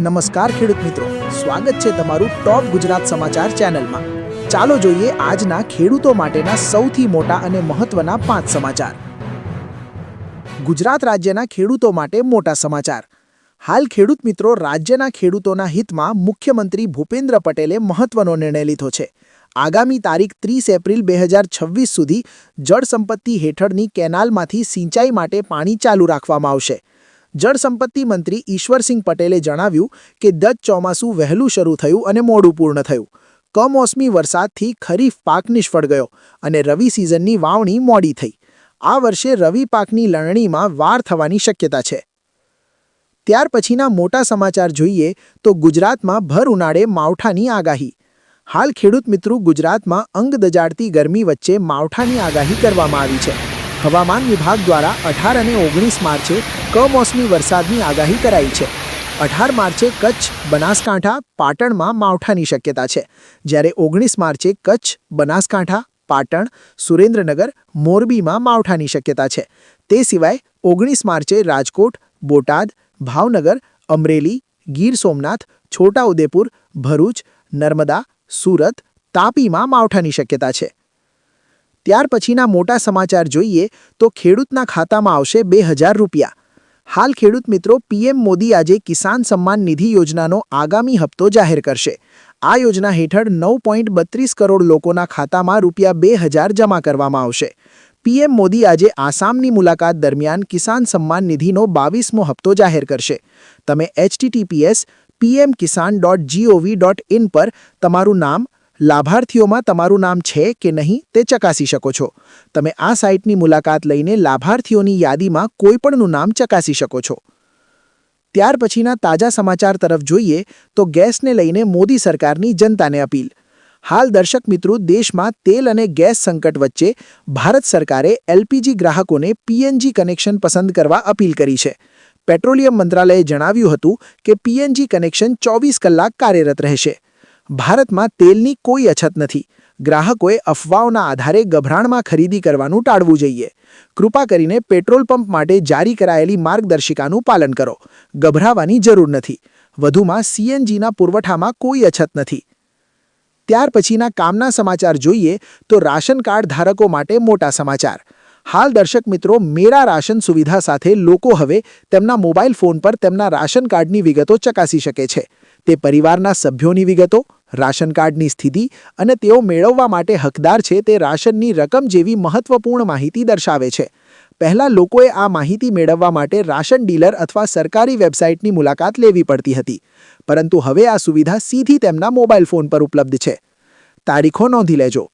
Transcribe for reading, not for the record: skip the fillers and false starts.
નમસ્કાર ખેડૂત મિત્રો, સ્વાગત છે તમારું ટોપ ગુજરાત સમાચાર ચેનલમાં। ચાલો જોઈએ આજના ખેડૂતો માટેના સૌથી મોટા અને મહત્વના 5 સમાચાર। ગુજરાત રાજ્યના ખેડૂતો માટે મોટા સમાચાર। હાલ ખેડૂત મિત્રો, રાજ્યના ખેડૂતોના હિતમાં મુખ્યમંત્રી ભૂપેન્દ્ર પટેલે મહત્વનો નિર્ણય લીધો છે। આગામી તારીખ 30 એપ્રિલ 2026 સુધી જળ સંપત્તિ હેઠળની કેનાલમાંથી સિંચાઈ માટે પાણી ચાલુ રાખવામાં આવશે। જળ સંપત્તિ મંત્રી ઈશ્વરસિંહ પટેલે જણાવ્યું કે ગત ચોમાસું વહેલું શરૂ થયું અને મોડું પૂર્ણ થયું। કમોસમી વરસાદથી ખરીફ પાક નિષ્ફળ ગયો અને રવિ સિઝનની વાવણી મોડી થઈ। આ વર્ષે રવિ પાકની લણણીમાં વાર થવાની શક્યતા છે। ત્યાર પછીના મોટા સમાચાર જોઈએ તો ગુજરાતમાં ભર ઉનાળે માવઠાની આગાહી। હાલ ખેડૂત મિત્રો, ગુજરાતમાં અંગ દજાડતી ગરમી વચ્ચે માવઠાની આગાહી કરવામાં આવી છે। હવામાન વિભાગ દ્વારા 18 અને 19 માર્ચે કમોસમી વરસાદની આગાહી કરાઈ છે। 18 માર્ચે કચ્છ, બનાસકાંઠા, પાટણમાં માવઠાની શક્યતા છે, જ્યારે 19 માર્ચે કચ્છ, બનાસકાંઠા, પાટણ, સુરેન્દ્રનગર, મોરબીમાં માવઠાની શક્યતા છે। તે સિવાય 19 માર્ચે રાજકોટ, બોટાદ, ભાવનગર, અમરેલી, ગીર સોમનાથ, છોટાઉદેપુર, ભરૂચ, નર્મદા, સુરત, તાપીમાં માવઠાની શક્યતા છે। ત્યાર પછીના મોટા સમાચાર જોઈએ તો ખેડૂતના ખાતામાં આવશે 2000 રૂપિયા। હાલ ખેડૂત મિત્રો, પીએમ મોદી આજે કિસાન સન્માન નિધિ યોજનાનો આગામી હપ્તો જાહેર કરશે। આ યોજના હેઠળ 9.32 કરોડ લોકોના ખાતામાં રૂપિયા 2000 જમા કરવામાં આવશે। પીએમ મોદી આજે આસામની મુલાકાત દરમિયાન કિસાન સન્માન નિધિનો 22મો હપ્તો જાહેર કરશે। તમે https://pmkisan.gov.in પર તમારું નામ, લાભાર્થીઓમાં તમારું નામ છે કે નહીં તે ચકાસી શકો છો। તમે આ સાઇટની મુલાકાત લઈને લાભાર્થીઓની યાદીમાં કોઈપણનું નામ ચકાસી શકો છો। ત્યાર પછીના તાજા સમાચાર તરફ જોઈએ તો ગેસને લઈને મોદી સરકારની જનતાને અપીલ। હાલ દર્શક મિત્રો, દેશમાં તેલ અને ગેસ સંકટ વચ્ચે ભારત સરકારે એલપીજી ગ્રાહકોને પીએનજી કનેક્શન પસંદ કરવા અપીલ કરી છે। પેટ્રોલિયમ મંત્રાલયે જણાવ્યું હતું કે પીએનજી કનેક્શન 24 કલાક કાર્યરત રહેશે। ભારતમાં તેલની કોઈ અછત નથી। ગ્રાહકોએ અફવાઓના આધારે ગભરાણમાં ખરીદી કરવાનું ટાળવું જોઈએ। કૃપા કરીને પેટ્રોલ પંપ માટે જારી કરાયેલી માર્ગદર્શિકાનું પાલન કરો। ગભરાવાની જરૂર નથી। વધુમાં સીએનજીના પુરવઠામાં કોઈ અછત નથી। ત્યાર પછીના કામના સમાચાર જોઈએ તો રાશન કાર્ડ ધારકો માટે મોટા સમાચાર। હાલ દર્શક મિત્રો, મેરા રાશન સુવિધા સાથે લોકો હવે તેમના મોબાઈલ ફોન પર તેમના રાશન કાર્ડની વિગતો ચકાસી શકે છે। તે પરિવારના સભ્યોની વિગતો, રાશન કાર્ડની સ્થિતિ અને તેઓ મેળવવા માટે હકદાર છે તે રાશનની રકમ જેવી મહત્વપૂર્ણ માહિતી દર્શાવે છે। પહેલાં લોકોએ આ માહિતી મેળવવા માટે રાશન ડીલર અથવા સરકારી વેબસાઇટની મુલાકાત લેવી પડતી હતી, પરંતુ હવે આ સુવિધા સીધી તેમના મોબાઈલ ફોન પર ઉપલબ્ધ છે। તારીખો નોંધી લેજો।